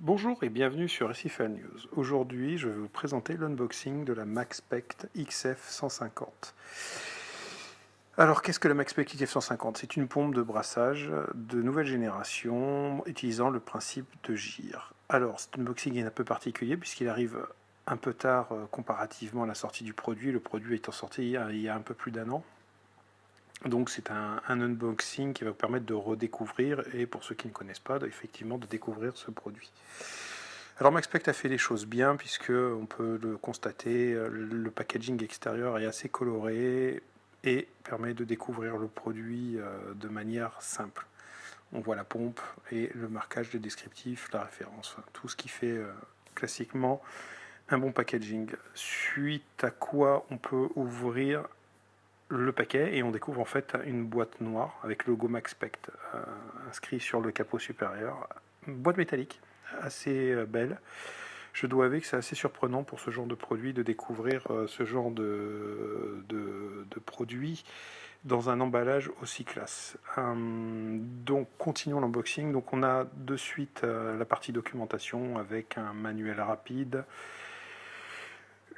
Bonjour et bienvenue sur SFL News. Aujourd'hui, je vais vous présenter l'unboxing de la MaxSpect XF150. Alors, qu'est-ce que la MaxSpect XF150? C'est une pompe de brassage de nouvelle génération utilisant le principe de gire. Alors, cet unboxing est un peu particulier puisqu'il arrive un peu tard comparativement à la sortie du produit. Le produit étant sorti il y a un peu plus d'un an. Donc c'est un unboxing qui va vous permettre de redécouvrir et pour ceux qui ne connaissent pas, effectivement de découvrir ce produit. Alors MaxSpect a fait les choses bien puisque on peut le constater, le packaging extérieur est assez coloré et permet de découvrir le produit de manière simple. On voit la pompe et le marquage, le descriptif, la référence, enfin, tout ce qui fait classiquement un bon packaging. Suite à quoi on peut ouvrir le paquet et on découvre en fait une boîte noire avec le logo MaxSpect inscrit sur le capot supérieur. Une boîte métallique assez belle. Je dois avouer que c'est assez surprenant pour ce genre de produit de découvrir ce genre de produit dans un emballage aussi classe. Donc continuons l'unboxing. Donc on a de suite la partie documentation avec un manuel rapide,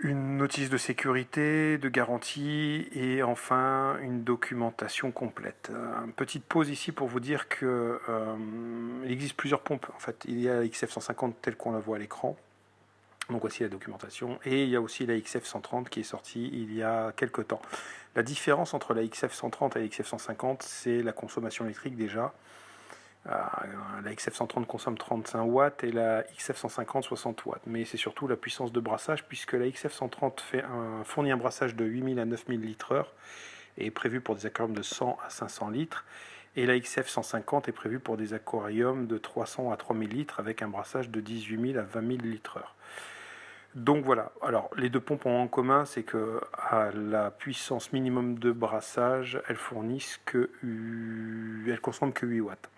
une notice de sécurité, de garantie et enfin une documentation complète. Une petite pause ici pour vous dire que il existe plusieurs pompes. En fait, il y a la XF150 telle qu'on la voit à l'écran. Donc voici la documentation. Et il y a aussi la XF130 qui est sortie il y a quelques temps. La différence entre la XF130 et la XF150, c'est la consommation électrique déjà. La XF130 consomme 35 watts et la XF150 60 watts. Mais c'est surtout la puissance de brassage puisque la XF130 fournit un brassage de 8000 à 9000 litres/heure et est prévu pour des aquariums de 100 à 500 litres. Et la XF150 est prévue pour des aquariums de 300 à 3000 litres avec un brassage de 18 000 à 20 000 litres/heure. Donc voilà, alors les deux pompes ont en commun, c'est que à la puissance minimum de brassage, elles consomment que 8 watts.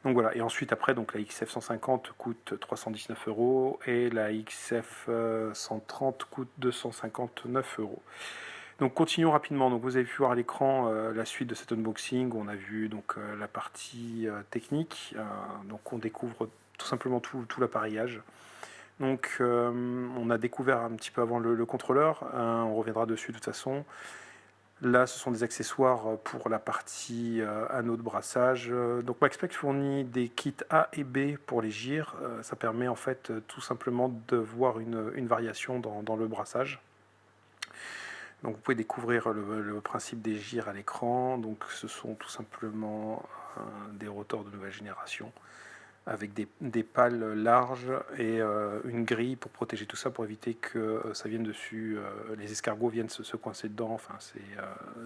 Donc voilà, et ensuite après, donc la XF 150 coûte 319 euros et la XF 130 coûte 259 euros. Donc continuons rapidement. Donc vous avez pu voir à l'écran la suite de cet unboxing. On a vu donc la partie technique. Donc on découvre tout simplement tout l'appareillage. Donc on a découvert un petit peu avant le contrôleur. On reviendra dessus de toute façon. Là, ce sont des accessoires pour la partie anneau de brassage. Donc MaxSpect fournit des kits A et B pour les gyres. Ça permet en fait tout simplement de voir une variation dans le brassage. Donc vous pouvez découvrir le principe des gyres à l'écran. Donc ce sont tout simplement des rotors de nouvelle génération avec des pales larges et une grille pour protéger tout ça, pour éviter que ça vienne dessus, les escargots viennent se coincer dedans. Enfin,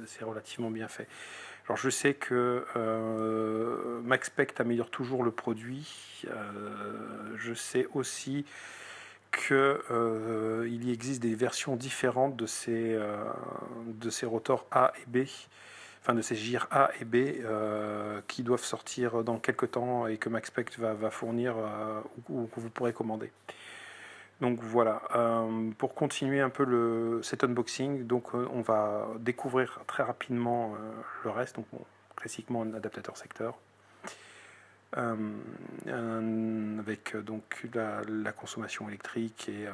c'est relativement bien fait. Alors je sais que MaxSpect améliore toujours le produit. Je sais aussi qu'il y existe des versions différentes de ces rotors A et B, enfin de ces gyres A et B qui doivent sortir dans quelques temps et que MaxSpect va fournir ou que vous pourrez commander. Donc voilà, pour continuer un peu cet unboxing, donc on va découvrir très rapidement le reste, donc bon, classiquement un adaptateur secteur. Avec donc la consommation électrique et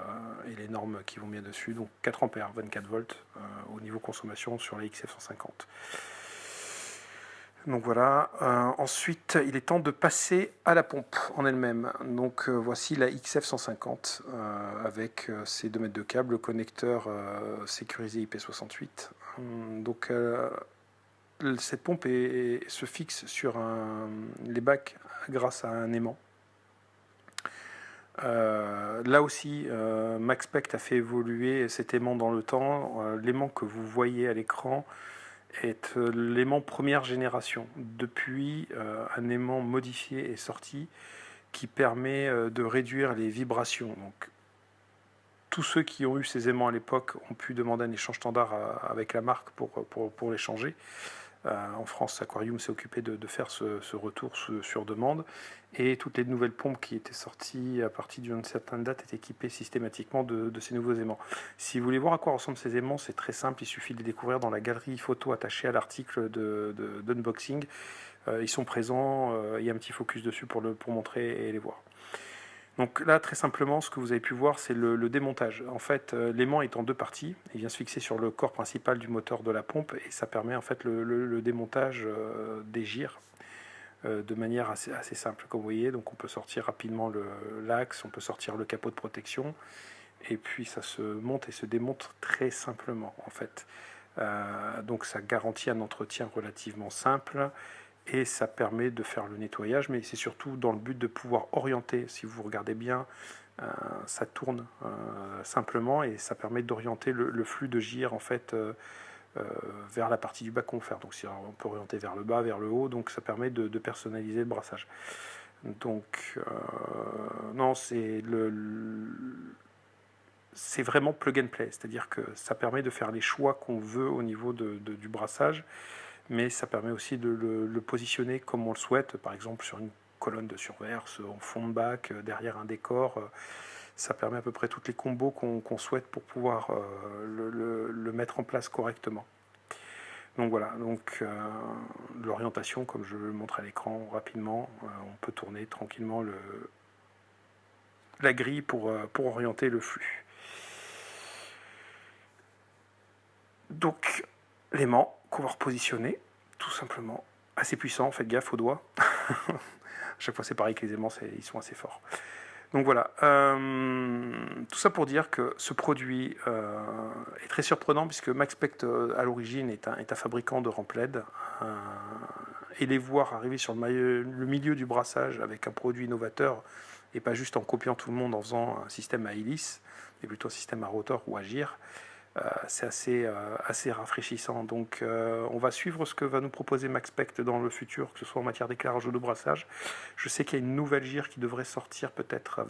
les normes qui vont bien dessus. Donc 4 ampères, 24 volts au niveau consommation sur la XF150. Donc voilà. Ensuite, il est temps de passer à la pompe en elle-même. Donc voici la XF150 avec ses 2 mètres de câble, le connecteur sécurisé IP68. Donc cette pompe se fixe sur les bacs grâce à un aimant. Là aussi, MaxSpect a fait évoluer cet aimant dans le temps. L'aimant que vous voyez à l'écran est l'aimant première génération. Depuis, un aimant modifié est sorti qui permet de réduire les vibrations. Donc, tous ceux qui ont eu ces aimants à l'époque ont pu demander un échange standard avec la marque pour les changer. En France, Aquarium s'est occupé de faire ce retour sur demande. Et toutes les nouvelles pompes qui étaient sorties à partir d'une certaine date étaient équipées systématiquement de ces nouveaux aimants. Si vous voulez voir à quoi ressemblent ces aimants, c'est très simple. Il suffit de les découvrir dans la galerie photo attachée à l'article d'unboxing. Ils sont présents. Il y a un petit focus dessus pour montrer et les voir. Donc là, très simplement, ce que vous avez pu voir, c'est le démontage. En fait, l'aimant est en deux parties. Il vient se fixer sur le corps principal du moteur de la pompe et ça permet en fait le démontage des gires de manière assez simple, comme vous voyez. Donc on peut sortir rapidement l'axe, on peut sortir le capot de protection et puis ça se monte et se démonte très simplement en fait. Donc ça garantit un entretien relativement simple et ça permet de faire le nettoyage, mais c'est surtout dans le but de pouvoir orienter. Si vous regardez bien, ça tourne simplement et ça permet d'orienter le flux de gire en fait vers la partie du bas qu'on veut faire. Donc si on peut orienter vers le bas, vers le haut, donc ça permet de personnaliser le brassage. Donc non, c'est vraiment plug and play, c'est-à-dire que ça permet de faire les choix qu'on veut au niveau du brassage, mais ça permet aussi de le positionner comme on le souhaite, par exemple sur une colonne de surverse, en fond de bac, derrière un décor. Ça permet à peu près toutes les combos qu'on souhaite pour pouvoir le mettre en place correctement. Donc voilà, donc l'orientation, comme je le montre à l'écran rapidement, on peut tourner tranquillement la grille pour orienter le flux. Donc l'aimant qu'on va repositionner, tout simplement, assez puissant, faites gaffe aux doigts. À chaque fois c'est pareil que les aimants, ils sont assez forts. Donc voilà, tout ça pour dire que ce produit est très surprenant puisque MaxSpect à l'origine est un fabricant de rampes LED et les voir arriver sur le milieu du brassage avec un produit innovateur et pas juste en copiant tout le monde en faisant un système à hélice, mais plutôt un système à rotor ou à gire. C'est assez rafraîchissant. Donc on va suivre ce que va nous proposer MaxSpect dans le futur, que ce soit en matière d'éclairage ou de brassage. Je sais qu'il y a une nouvelle gire qui devrait sortir peut-être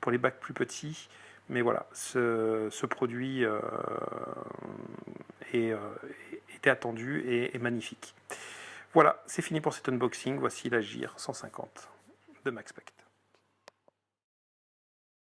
pour les bacs plus petits. Mais voilà, ce produit était attendu et magnifique. Voilà, c'est fini pour cet unboxing. Voici la gire 150 de MaxSpect.